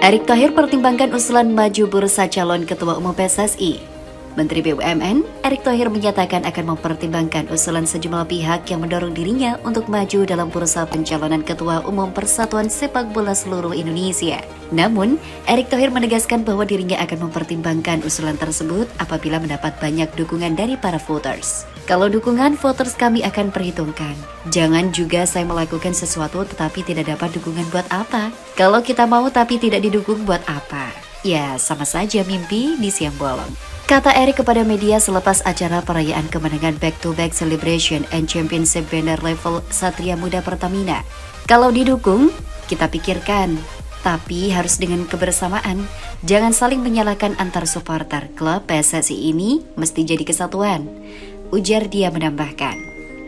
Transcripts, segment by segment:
Erick Thohir pertimbangkan usulan maju bursa calon Ketua Umum PSSI. Menteri BUMN, Erick Thohir menyatakan akan mempertimbangkan usulan sejumlah pihak yang mendorong dirinya untuk maju dalam bursa pencalonan Ketua Umum Persatuan Sepak Bola Seluruh Indonesia. Namun, Erick Thohir menegaskan bahwa dirinya akan mempertimbangkan usulan tersebut apabila mendapat banyak dukungan dari para voters. Kalau dukungan voters kami akan perhitungkan. Jangan juga saya melakukan sesuatu tetapi tidak dapat dukungan buat apa? Kalau kita mau tapi tidak didukung buat apa? Ya, sama saja mimpi di siang bolong. Kata Erick kepada media selepas acara perayaan kemenangan back-to-back celebration and championship banner level Satria Muda Pertamina. Kalau didukung, kita pikirkan. Tapi harus dengan kebersamaan. Jangan saling menyalahkan antar supporter. Klub PSSI ini mesti jadi kesatuan, ujar dia menambahkan.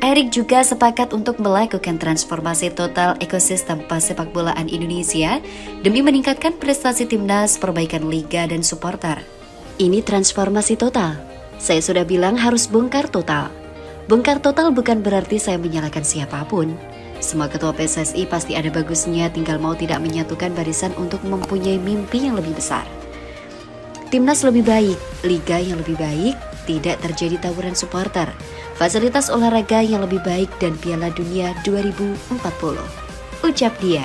Erick juga sepakat untuk melakukan transformasi total ekosistem sepak bolaan Indonesia demi meningkatkan prestasi timnas, perbaikan liga dan supporter. Ini transformasi total. Saya sudah bilang harus bongkar total. Bongkar total bukan berarti saya menyalahkan siapapun. Semua ketua PSSI pasti ada bagusnya, tinggal mau tidak menyatukan barisan untuk mempunyai mimpi yang lebih besar. Timnas lebih baik, liga yang lebih baik, tidak terjadi tawuran supporter, fasilitas olahraga yang lebih baik dan Piala Dunia 2040. Ucap dia.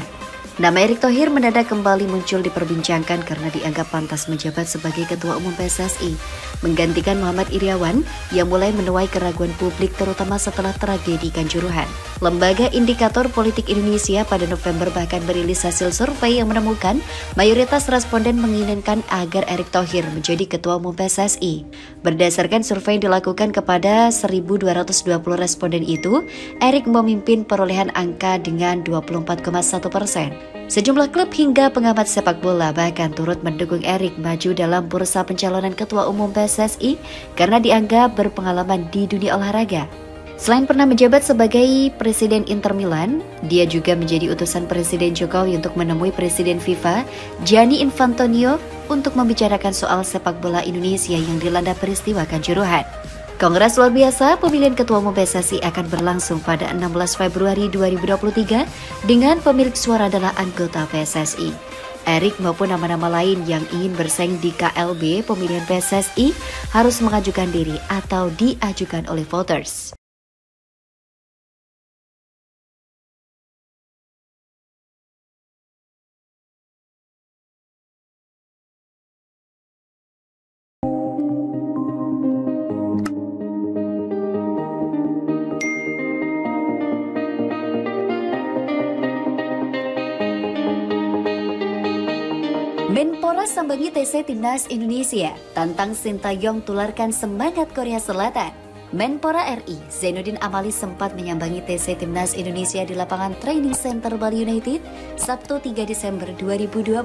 Nama Erick Thohir mendadak kembali muncul diperbincangkan karena dianggap pantas menjabat sebagai Ketua Umum PSSI, menggantikan Muhammad Iryawan yang mulai menuai keraguan publik terutama setelah tragedi Kanjuruhan. Lembaga Indikator Politik Indonesia pada November bahkan merilis hasil survei yang menemukan mayoritas responden menginginkan agar Erick Thohir menjadi Ketua Umum PSSI. Berdasarkan survei yang dilakukan kepada 1.220 responden itu, Erick memimpin perolehan angka dengan 24,1%. Sejumlah klub hingga pengamat sepak bola bahkan turut mendukung Erick maju dalam bursa pencalonan Ketua Umum PSSI karena dianggap berpengalaman di dunia olahraga. Selain pernah menjabat sebagai Presiden Inter Milan, dia juga menjadi utusan Presiden Jokowi untuk menemui Presiden FIFA, Gianni Infantino, untuk membicarakan soal sepak bola Indonesia yang dilanda peristiwa Kanjuruhan. Kongres luar biasa pemilihan Ketua Umum PSSI akan berlangsung pada 16 Februari 2023 dengan pemilik suara adalah anggota PSSI. Erick maupun nama-nama lain yang ingin bersaing di KLB pemilihan PSSI harus mengajukan diri atau diajukan oleh voters. Menpora sambangi TC Timnas Indonesia, tantang Sintayong tularkan semangat Korea Selatan. Menpora RI, Zainuddin Amali sempat menyambangi TC Timnas Indonesia di lapangan Training Center Bali United, Sabtu 3 Desember 2022.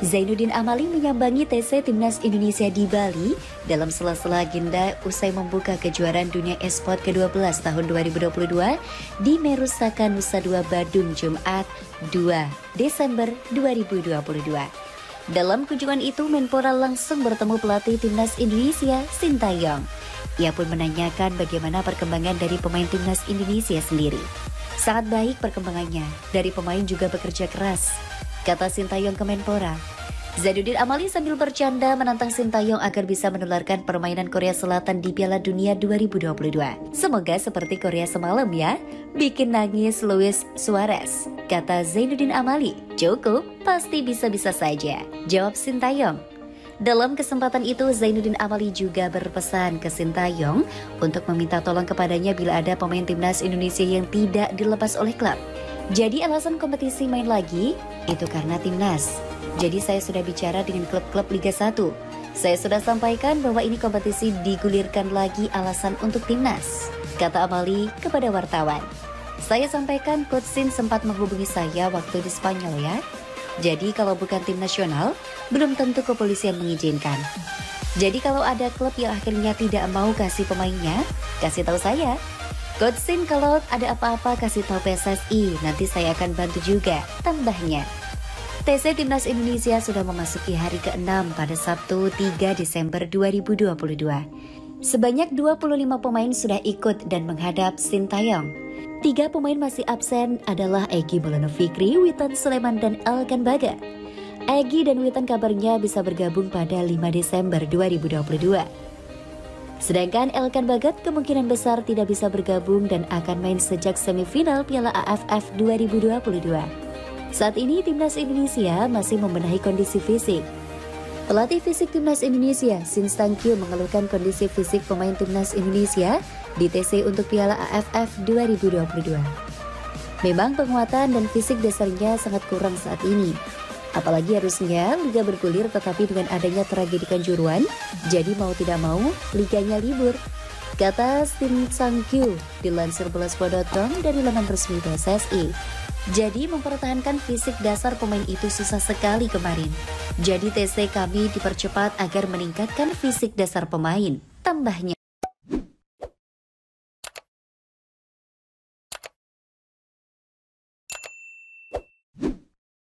Zainuddin Amali menyambangi TC Timnas Indonesia di Bali dalam sela-sela agenda usai membuka kejuaraan dunia e-sport ke-12 tahun 2022 di Merusaka Nusa Dua Badung, Jumat 2 Desember 2022. Dalam kunjungan itu, Menpora langsung bertemu pelatih Timnas Indonesia, Sintayong. Ia pun menanyakan bagaimana perkembangan dari pemain Timnas Indonesia sendiri. Sangat baik perkembangannya, dari pemain juga bekerja keras, kata Sintayong ke Menpora. Zainuddin Amali sambil bercanda menantang Sintayong agar bisa menularkan permainan Korea Selatan di Piala Dunia 2022. Semoga seperti Korea semalam ya, bikin nangis Luis Suarez, kata Zainuddin Amali. Cukup, pasti bisa-bisa saja, jawab Sintayong. Dalam kesempatan itu, Zainuddin Amali juga berpesan ke Sintayong untuk meminta tolong kepadanya bila ada pemain Timnas Indonesia yang tidak dilepas oleh klub. Jadi alasan kompetisi main lagi, itu karena Timnas. Jadi saya sudah bicara dengan klub-klub Liga 1. Saya sudah sampaikan bahwa ini kompetisi digulirkan lagi alasan untuk Timnas, kata Amali kepada wartawan. Saya sampaikan Coach Sin sempat menghubungi saya waktu di Spanyol ya. Jadi kalau bukan tim nasional, belum tentu kepolisian mengizinkan. Jadi kalau ada klub yang akhirnya tidak mau kasih pemainnya, kasih tahu saya. Coach Sin kalau ada apa-apa kasih tahu PSSI, nanti saya akan bantu juga, tambahnya. TC Timnas Indonesia sudah memasuki hari ke-6 pada Sabtu 3 Desember 2022. Sebanyak 25 pemain sudah ikut dan menghadap Sintayong. 3 pemain masih absen adalah Egy Maulana Fikri, Witan Sulaiman, dan Alkan Baga. Egy dan Witan kabarnya bisa bergabung pada 5 Desember 2022. Sedangkan Elkan Bagat kemungkinan besar tidak bisa bergabung dan akan main sejak semifinal Piala AFF 2022. Saat ini Timnas Indonesia masih membenahi kondisi fisik. Pelatih fisik Timnas Indonesia, Shin Sang-kyu, mengeluhkan kondisi fisik pemain Timnas Indonesia di TC untuk Piala AFF 2022. Memang penguatan dan fisik dasarnya sangat kurang saat ini. Apalagi harusnya liga bergulir, tetapi dengan adanya tragedi Kanjuruhan, jadi mau tidak mau liganya libur, kata Shin Sang-kyu dilansir bola.com dari laman resmi PSSI. Jadi mempertahankan fisik dasar pemain itu susah sekali kemarin. Jadi TC kami dipercepat agar meningkatkan fisik dasar pemain, tambahnya.